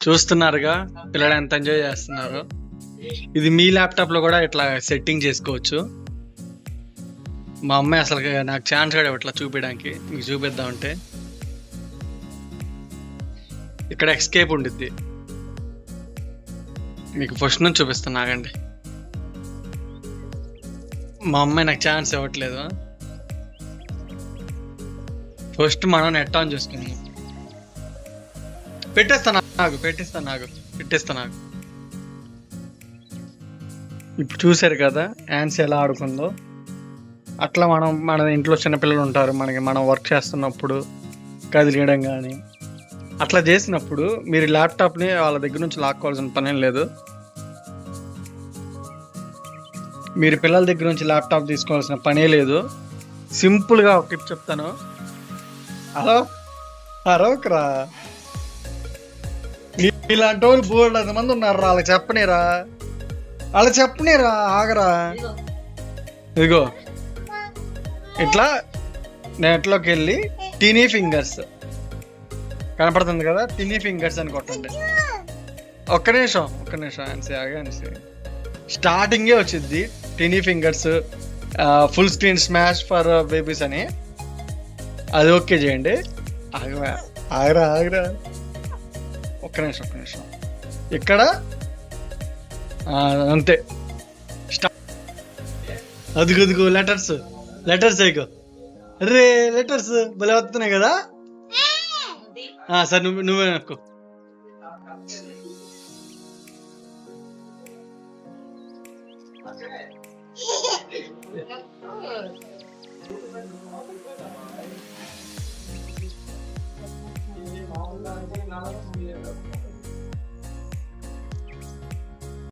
చూస్తున్నారుగా పిల్లలు ఎంత ఎంజాయ్ చేస్తున్నారు. ఇది మీ ల్యాప్టాప్ లో కూడా ఇట్లా సెట్టింగ్ చేసుకోవచ్చు. మా అమ్మాయి అసలు నాకు ఛాన్స్ కూడా ఇట్లా చూపించడానికి, మీకు చూపిద్దామంటే ఇక్కడ ఎస్కేప్ ఉండిద్ది. మీకు ఫస్ట్ నుంచి చూపిస్తాను ఆగండి. మా అమ్మాయి నాకు ఛాన్స్ ఇవ్వట్లేదు. ఫస్ట్ మనం నెట్ ఆన్ చేసుకున్నాం. పెట్టేస్తాను. ఇప్పుడు చూసారు కదా యాన్స్ ఎలా ఆడుకుందో. అట్లా మన ఇంట్లో చిన్నపిల్లలు ఉంటారు, మనం వర్క్ చేస్తున్నప్పుడు కదిలియడం కానీ అట్లా చేసినప్పుడు మీరు ల్యాప్టాప్ని వాళ్ళ దగ్గర నుంచి లాక్కోవాల్సిన పనేం లేదు. మీరు పిల్లల దగ్గర నుంచి ల్యాప్టాప్ తీసుకోవాల్సిన పనే లేదు. సింపుల్గా ఒక టిప్ చెప్తాను. అరవకరా, ఇలాంటి వాళ్ళు బోర్డు 10 మంది ఉన్నారు. వాళ్ళకి చెప్పనీరా, ఆగరా. ఇదిగో ఇట్లా నెట్లోకి వెళ్ళి టినీ ఫింగర్స్ కనపడుతుంది కదా, టినీ ఫింగర్స్ అని కొట్టండి. ఒక్క నిమిషం ఆగండి. స్టార్టింగే వచ్చింది tiny fingers full screen smash for babies అని. అది ఓకే చేయండి. ఆగరా ఒక్క నిమిషం. ఇక్కడ అంతే. అదిగో లెటర్స్ అయిగో. అరే లెటర్స్ భలే వస్తున్నాయి కదా. సార్ నువ్వే నొక్కు.